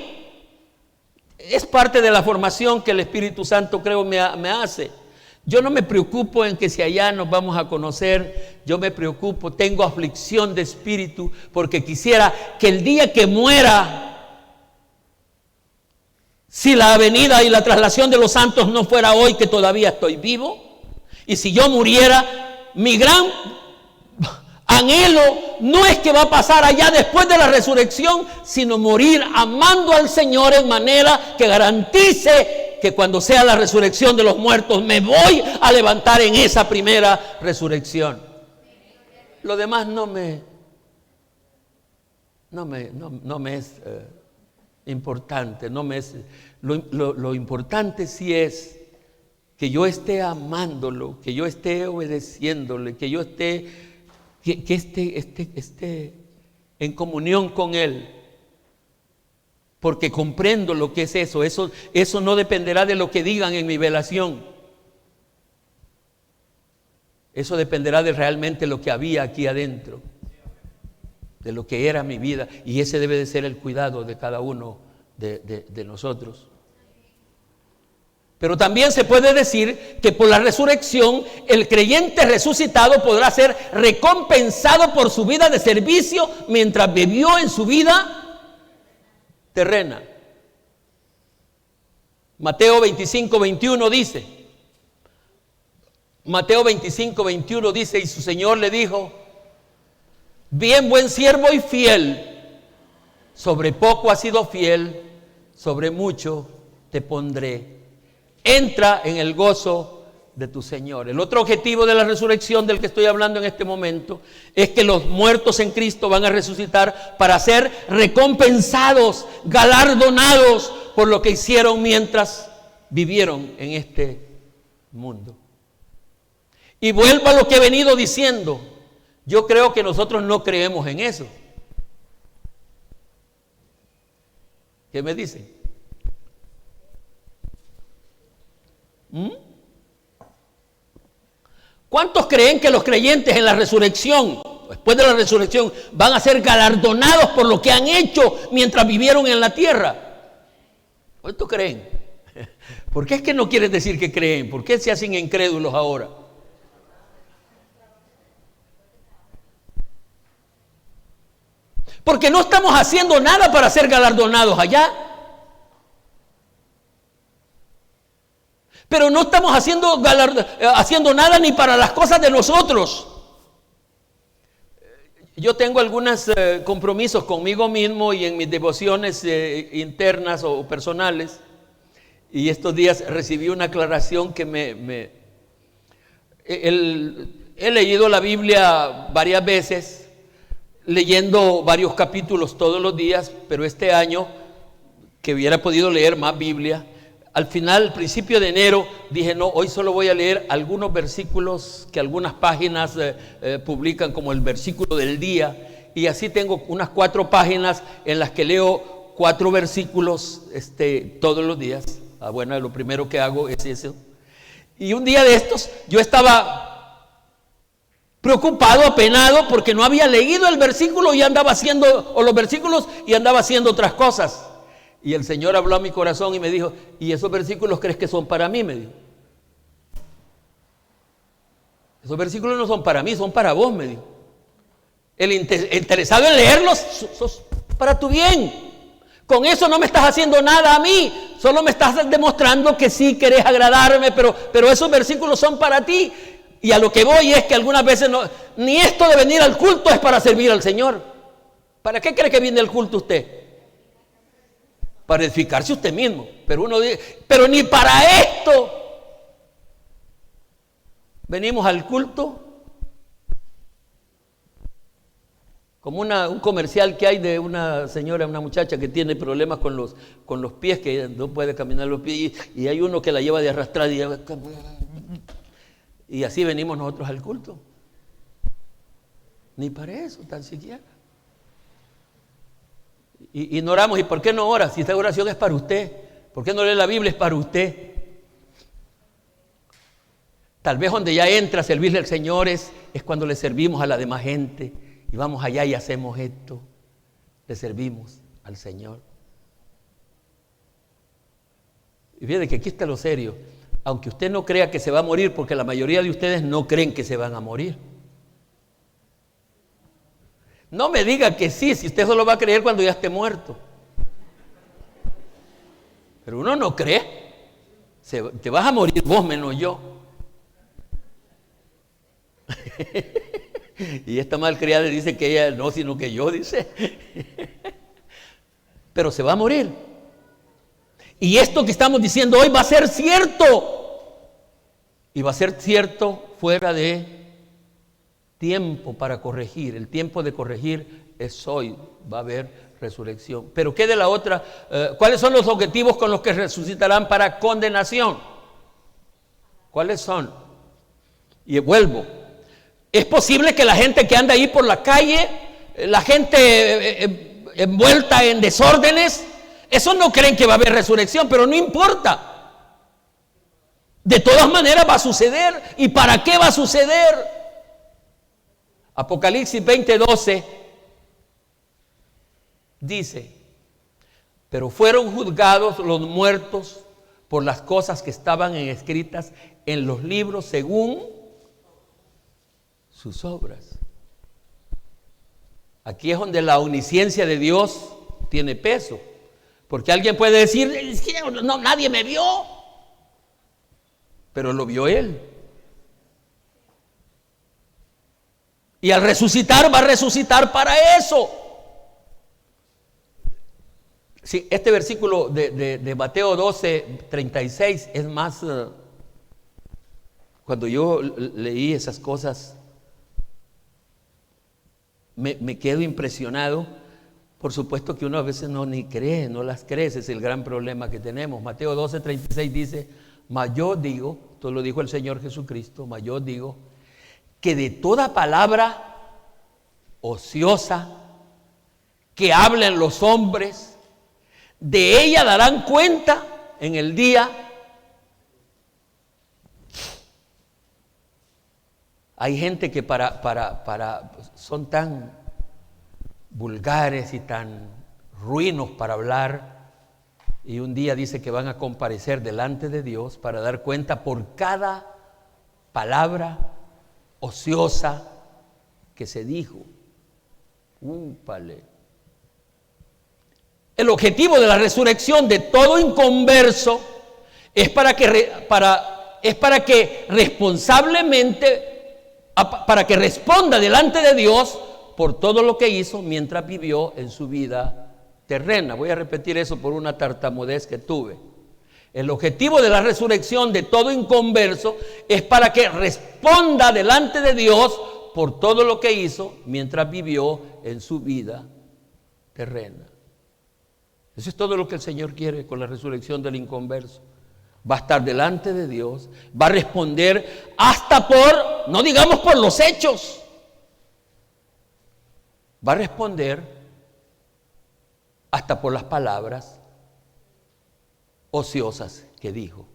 S1: es parte de la formación que el Espíritu Santo creo me hace. Yo no me preocupo en que si allá nos vamos a conocer, yo me preocupo, tengo aflicción de espíritu, porque quisiera que el día que muera, si la venida y la traslación de los santos no fuera hoy, que todavía estoy vivo, y si yo muriera, mi gran anhelo no es que va a pasar allá después de la resurrección, sino morir amando al Señor en manera que garantice que cuando sea la resurrección de los muertos me voy a levantar en esa primera resurrección. Lo demás no me es importante, no me es lo importante sí es que yo esté amándolo, que yo esté obedeciéndole, que yo esté en comunión con Él, porque comprendo lo que es eso. Eso no dependerá de lo que digan en mi velación. Eso dependerá de realmente lo que había aquí adentro, de lo que era mi vida, y ese debe de ser el cuidado de cada uno de nosotros. Pero también se puede decir que por la resurrección el creyente resucitado podrá ser recompensado por su vida de servicio mientras vivió en su vida terrena. Mateo 25:21 dice, y su Señor le dijo, bien, buen siervo y fiel, sobre poco has sido fiel, sobre mucho te pondré. Entra en el gozo de tu Señor. El otro objetivo de la resurrección del que estoy hablando en este momento es que los muertos en Cristo van a resucitar para ser recompensados, galardonados por lo que hicieron mientras vivieron en este mundo. Y vuelvo a lo que he venido diciendo. Yo creo que nosotros no creemos en eso. ¿Qué me dicen? ¿Cuántos creen que los creyentes en la resurrección, después de la resurrección, van a ser galardonados por lo que han hecho mientras vivieron en la tierra? ¿Cuántos creen? ¿Por qué es que no quieren decir que creen? ¿Por qué se hacen incrédulos ahora? Porque no estamos haciendo nada para ser galardonados allá. Pero no estamos haciendo nada ni para las cosas de nosotros. Yo tengo algunos compromisos conmigo mismo y en mis devociones internas o personales. Y estos días recibí una aclaración que he leído la Biblia varias veces, leyendo varios capítulos todos los días, pero este año, que hubiera podido leer más Biblia, al final, al principio de enero, dije, no, hoy solo voy a leer algunos versículos que algunas páginas publican como el versículo del día, y así tengo unas 4 páginas en las que leo 4 versículos todos los días. Bueno, lo primero que hago es eso. Y un día de estos, yo estaba preocupado, apenado, porque no había leído el versículo y andaba haciendo, o los versículos, y andaba haciendo otras cosas. Y el Señor habló a mi corazón y me dijo, ¿y esos versículos crees que son para mí? Me dijo. Esos versículos no son para mí, son para vos, me dijo. el interesado en leerlos, sos para tu bien. Con eso no me estás haciendo nada a mí, solo me estás demostrando que sí querés agradarme, pero esos versículos son para ti. Y a lo que voy es que algunas veces ni esto de venir al culto es para servir al Señor. ¿Para qué cree que viene al culto usted? Para edificarse usted mismo. Pero uno dice, pero ni para esto venimos al culto. Como un comercial que hay de una señora, una muchacha que tiene problemas con los pies, que no puede caminar los pies, y hay uno que la lleva de arrastrar y así venimos nosotros al culto. Ni para eso, tan siquiera. Y no oramos. ¿Y por qué no ora? Si esta oración es para usted. ¿Por qué no lee la Biblia? Es para usted. Tal vez donde ya entra a servirle al Señor es cuando le servimos a la demás gente. Y vamos allá y hacemos esto. Le servimos al Señor. Y fíjate que aquí está lo serio. Aunque usted no crea que se va a morir, porque la mayoría de ustedes no creen que se van a morir. No me diga que sí, si usted solo va a creer cuando ya esté muerto. Pero uno no cree. Te vas a morir vos menos yo. Y esta malcriada dice que ella no, sino que yo, dice. Pero se va a morir. Y esto que estamos diciendo hoy va a ser cierto. Y va a ser cierto fuera de tiempo para corregir. El tiempo de corregir es hoy. Va a haber resurrección. Pero ¿qué de la otra? ¿Cuáles son los objetivos con los que resucitarán para condenación? ¿Cuáles son? Y vuelvo. Es posible que la gente que anda ahí por la calle, la gente envuelta en desórdenes, esos no creen que va a haber resurrección, pero no importa. De todas maneras va a suceder. ¿Y para qué va a suceder? Apocalipsis 20:12 dice: pero fueron juzgados los muertos por las cosas que estaban escritas en los libros según sus obras. Aquí es donde la omnisciencia de Dios tiene peso, porque alguien puede decir, no, nadie me vio, pero lo vio Él. Y al resucitar va a resucitar para eso. Sí, este versículo de Mateo 12:36 es más, cuando yo leí esas cosas, me quedo impresionado. Por supuesto que uno a veces no las cree, ese es el gran problema que tenemos. Mateo 12:36 dice: mas yo digo, esto lo dijo el Señor Jesucristo, mas yo digo que de toda palabra ociosa que hablen los hombres, de ella darán cuenta en el día. Hay gente que son tan vulgares y tan ruinos para hablar, y un día dice que van a comparecer delante de Dios para dar cuenta por cada palabra ociosa que se dijo. ¡Úpale! El objetivo de la resurrección de todo inconverso es para que responsablemente, para que responda delante de Dios por todo lo que hizo mientras vivió en su vida terrena. Voy a repetir eso por una tartamudez que tuve. El objetivo de la resurrección de todo inconverso es para que responda delante de Dios por todo lo que hizo mientras vivió en su vida terrena. Eso es todo lo que el Señor quiere con la resurrección del inconverso. Va a estar delante de Dios, va a responder hasta no digamos por los hechos, va a responder hasta por las palabras ociosas que dijo.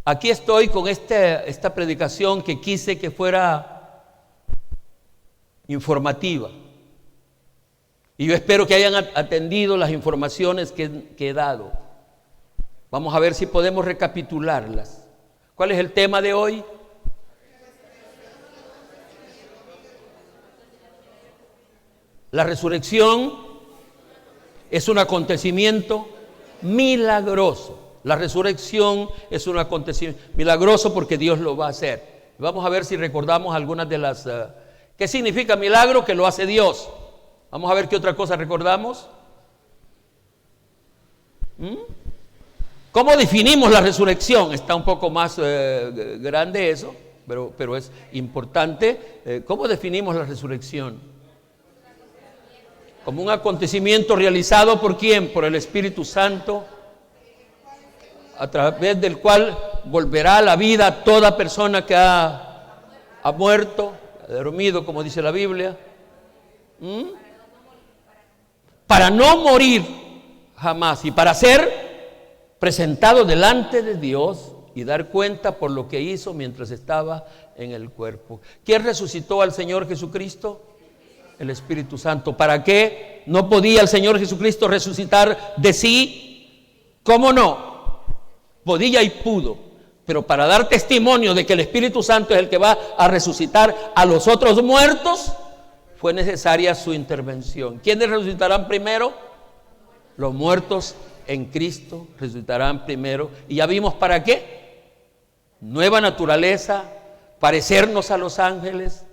S1: Aquí estoy con esta predicación que quise que fuera informativa. Y yo espero que hayan atendido las informaciones que he dado. Vamos a ver si podemos recapitularlas. ¿Cuál es el tema de hoy? La resurrección es un acontecimiento milagroso. La resurrección es un acontecimiento milagroso porque Dios lo va a hacer. Vamos a ver si recordamos algunas de las... ¿qué significa milagro? Que lo hace Dios. Vamos a ver qué otra cosa recordamos. ¿Cómo definimos la resurrección? Está un poco más grande eso, pero es importante. ¿Cómo definimos la resurrección? Como un acontecimiento realizado ¿por quién? Por el Espíritu Santo, a través del cual volverá a la vida toda persona que ha muerto, ha dormido, como dice la Biblia. Para no morir jamás y para ser presentado delante de Dios y dar cuenta por lo que hizo mientras estaba en el cuerpo. ¿Quién resucitó al Señor Jesucristo? El Espíritu Santo. ¿Para qué no podía el Señor Jesucristo resucitar de sí? ¿Cómo no? Podía y pudo, pero para dar testimonio de que el Espíritu Santo es el que va a resucitar a los otros muertos, fue necesaria su intervención. ¿Quiénes resucitarán primero? Los muertos en Cristo resucitarán primero. Y ya vimos para qué. Nueva naturaleza, parecernos a los ángeles,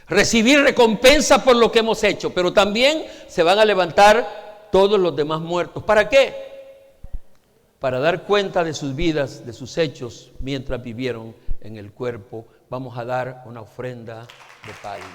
S1: recibir recompensa por lo que hemos hecho, pero también se van a levantar todos los demás muertos. ¿Para qué? Para dar cuenta de sus vidas, de sus hechos, mientras vivieron en el cuerpo. Vamos a dar una ofrenda de palmas.